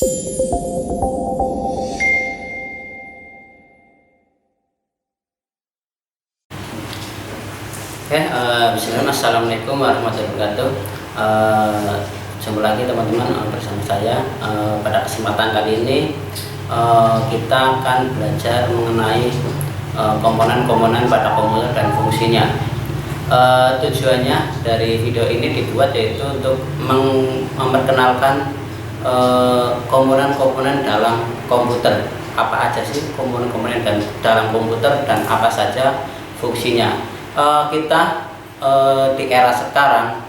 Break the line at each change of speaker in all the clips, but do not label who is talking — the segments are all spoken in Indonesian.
Bismillah, assalamualaikum warahmatullahi wabarakatuh. Jumpa lagi teman-teman bersama saya. Pada kesempatan kali ini kita akan belajar mengenai komponen-komponen pada komputer dan fungsinya. Tujuannya dari video ini dibuat yaitu untuk memperkenalkan komponen-komponen dalam komputer. Apa aja sih komponen-komponen dalam komputer dan apa saja fungsinya. Kita di era sekarang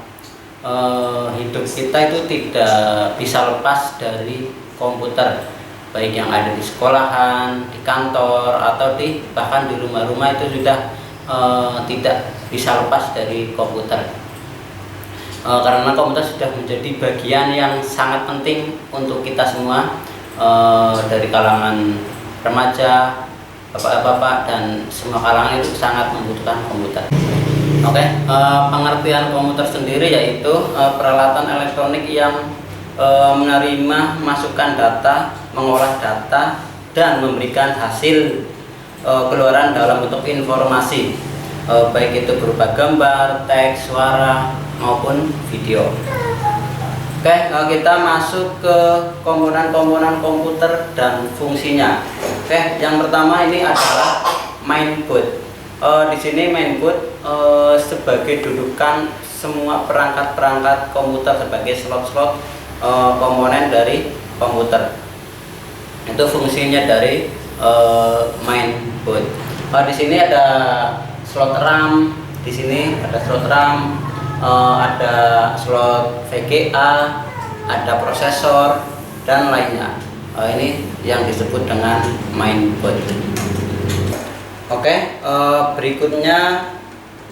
hidup kita itu tidak bisa lepas dari komputer, baik yang ada di sekolahan, di kantor, atau bahkan di rumah-rumah itu sudah tidak bisa lepas dari komputer. Karena komputer sudah menjadi bagian yang sangat penting untuk kita semua, dari kalangan remaja, bapak-bapak, dan semua kalangan itu sangat membutuhkan komputer. Pengertian komputer sendiri yaitu peralatan elektronik yang menerima masukan data, mengolah data, dan memberikan hasil keluaran dalam bentuk informasi, baik itu berupa gambar, teks, suara, maupun video. Kita masuk ke komponen-komponen komputer dan fungsinya. Yang pertama ini adalah mainboard. Di sini mainboard sebagai dudukan semua perangkat-perangkat komputer, sebagai slot-slot komponen dari komputer. Itu fungsinya dari mainboard. Di sini ada slot RAM, di sini ada slot RAM, ada slot VGA, ada prosesor, dan lainnya. Ini yang disebut dengan mainboard. Berikutnya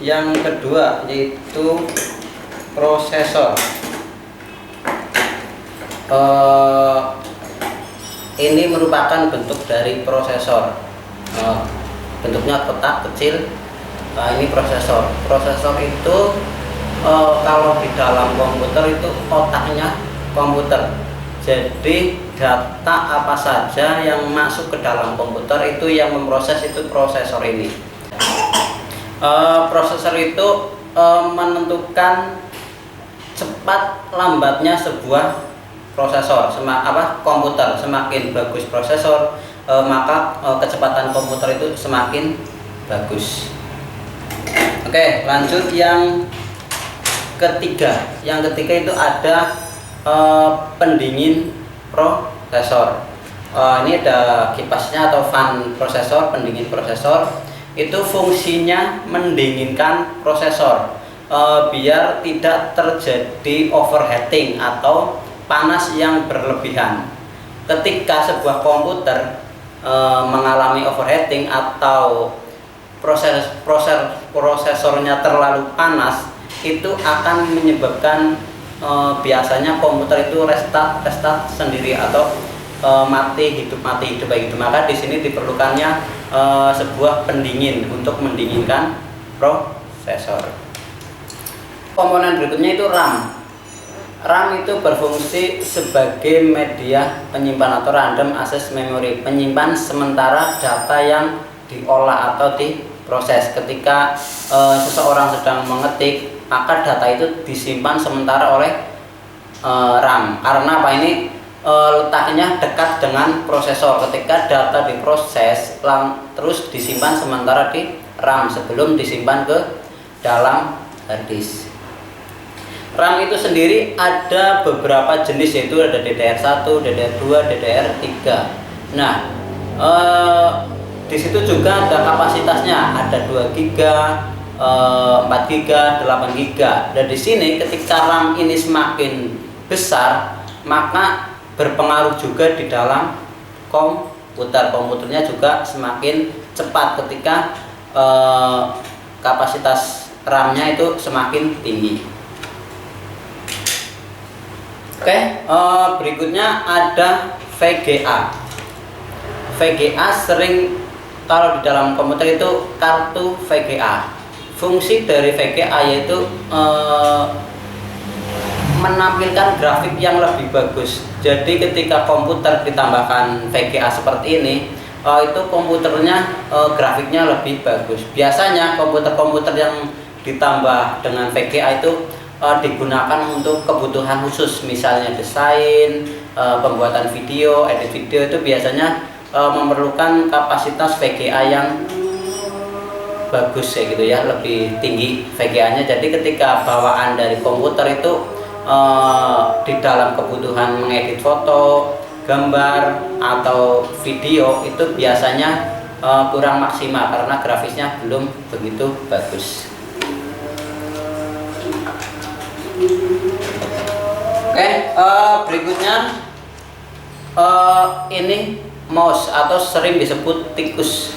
yang kedua yaitu prosesor. Ini merupakan bentuk dari prosesor. Bentuknya kotak kecil. Ini prosesor. Prosesor itu kalau di dalam komputer itu otaknya komputer. Jadi data apa saja yang masuk ke dalam komputer itu yang memproses itu prosesor ini. Prosesor itu menentukan cepat lambatnya sebuah prosesor. Komputer semakin bagus prosesor, maka kecepatan komputer itu semakin bagus. Lanjut yang ketiga. Yang ketiga itu ada pendingin prosesor. Ini ada kipasnya atau fan prosesor, pendingin prosesor. Itu fungsinya mendinginkan prosesor biar tidak terjadi overheating atau panas yang berlebihan. Ketika sebuah komputer mengalami overheating atau prosesornya terlalu panas, itu akan menyebabkan biasanya komputer itu restart sendiri atau mati hidup. Maka di sini diperlukannya sebuah pendingin untuk mendinginkan prosesor. Komponen berikutnya itu RAM. RAM itu berfungsi sebagai media penyimpan atau random access memory, penyimpan sementara data yang diolah atau diproses. Ketika seseorang sedang mengetik, maka data itu disimpan sementara oleh RAM. Karena ini letaknya dekat dengan prosesor. Ketika data diproses terus disimpan sementara di RAM sebelum disimpan ke dalam hard disk. RAM itu sendiri ada beberapa jenis, yaitu ada DDR1, DDR2, DDR3. Nah, di situ juga ada kapasitasnya, ada 2 GB, 4 GB, 8 GB. Dan di sini ketika RAM ini semakin besar, maka berpengaruh juga di dalam komputernya juga semakin cepat ketika kapasitas RAM-nya itu semakin tinggi. Berikutnya ada VGA. VGA sering kalau di dalam komputer itu kartu VGA. Fungsi dari VGA yaitu menampilkan grafik yang lebih bagus. Jadi ketika komputer ditambahkan VGA seperti ini, itu komputernya grafiknya lebih bagus. Biasanya komputer-komputer yang ditambah dengan VGA itu digunakan untuk kebutuhan khusus, misalnya desain, pembuatan video, edit video, itu biasanya memerlukan kapasitas VGA yang bagus ya gitu ya, lebih tinggi VGA-nya. Jadi ketika bawaan dari komputer itu di dalam kebutuhan mengedit foto, gambar atau video itu biasanya kurang maksimal karena grafisnya belum begitu bagus. Oke, berikutnya ini mouse atau sering disebut tikus.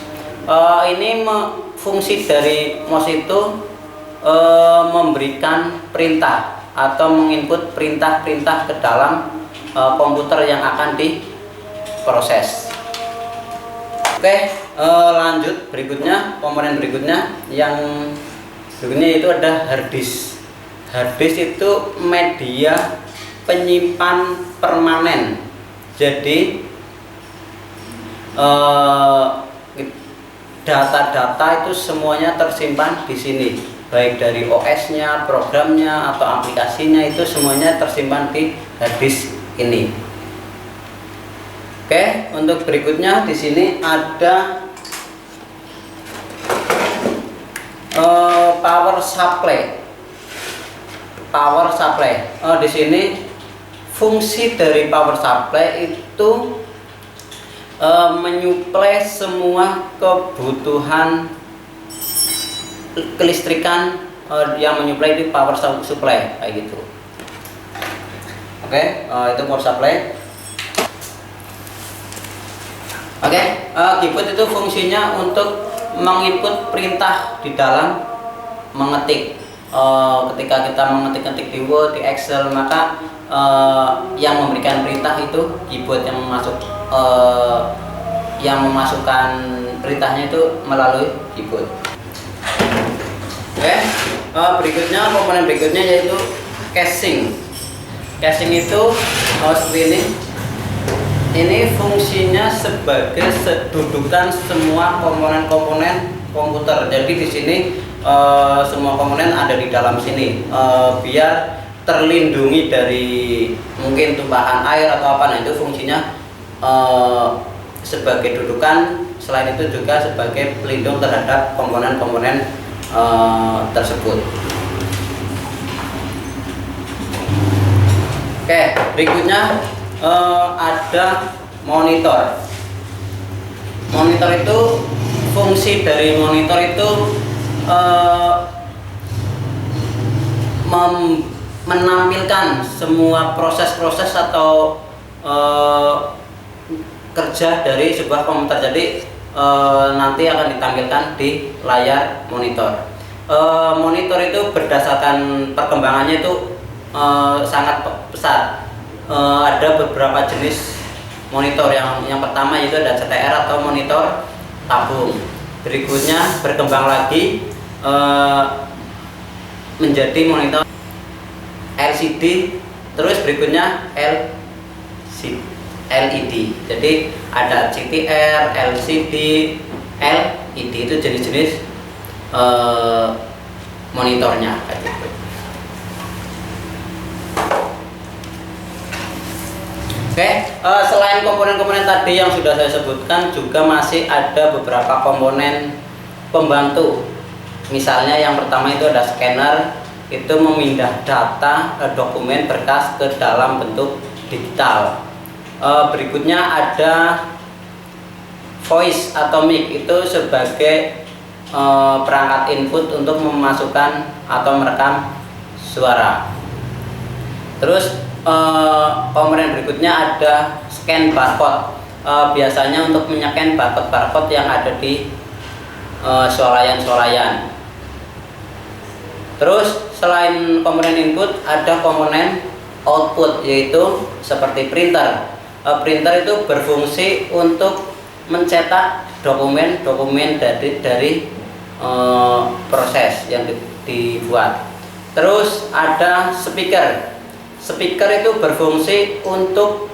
Ini fungsi dari mouse itu memberikan perintah atau menginput perintah-perintah ke dalam komputer yang akan diproses. Oke, lanjut berikutnya, komponen berikutnya yang berikutnya itu ada hard disk. Hard disk itu media penyimpan permanen. Jadi data-data itu semuanya tersimpan di sini, baik dari OS-nya, programnya atau aplikasinya, itu semuanya tersimpan di hard disk ini. Oke, untuk berikutnya di sini ada power supply. Power supply. Di sini fungsi dari power supply itu menyuplai semua kebutuhan kelistrikan yang menyuplai di power supply kayak gitu. Oke, itu power supply. Oke, keyboard itu fungsinya untuk menginput perintah di dalam mengetik. Ketika kita mengetik-ketik di Word, di Excel, maka yang memberikan perintah itu keyboard yang memasukkan perintahnya itu melalui keyboard. Oke, berikutnya komponen berikutnya yaitu casing. Casing itu seperti ini. Ini fungsinya sebagai sedudukan semua komponen-komponen komputer. Jadi di sini semua komponen ada di dalam sini, biar terlindungi dari mungkin tumpahan air atau apa. Nah, itu fungsinya sebagai dudukan. Selain itu juga sebagai pelindung terhadap komponen-komponen tersebut. Oke, berikutnya ada monitor. Monitor itu, fungsi dari monitor itu menampilkan semua proses-proses atau kerja dari sebuah komputer. Jadi nanti akan ditampilkan di layar monitor. Monitor itu berdasarkan perkembangannya itu sangat pesat. Ada beberapa jenis monitor. Yang pertama itu ada CTR atau monitor tabung. Berikutnya berkembang lagi menjadi monitor LCD, terus berikutnya LED. Jadi ada CTR, LCD, LED, itu jenis-jenis monitornya kayak gitu. Oke, selain komponen-komponen tadi yang sudah saya sebutkan, juga masih ada beberapa komponen pembantu. Misalnya yang pertama itu ada scanner, itu memindah data dokumen berkas ke dalam bentuk digital. Berikutnya ada voice atau mic, itu sebagai perangkat input untuk memasukkan atau merekam suara. Terus komponen berikutnya ada scan barcode. Biasanya untuk menycan barcode-barcode yang ada di swalayan-swalayan. Terus selain komponen input ada komponen output, yaitu seperti printer. Printer itu berfungsi untuk mencetak dokumen-dokumen dari proses yang dibuat. Terus ada speaker. speaker itu berfungsi untuk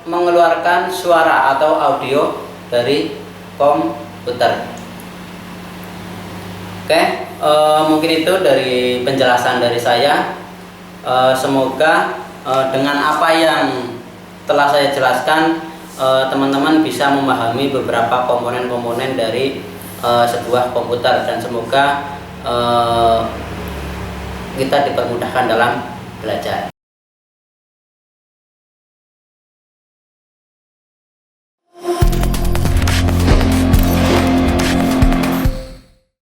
mengeluarkan suara atau audio dari komputer. Oke, mungkin itu dari penjelasan dari saya. Semoga dengan apa yang telah saya jelaskan, teman-teman bisa memahami beberapa komponen-komponen dari sebuah komputer, dan semoga kita dipermudahkan dalam belajar.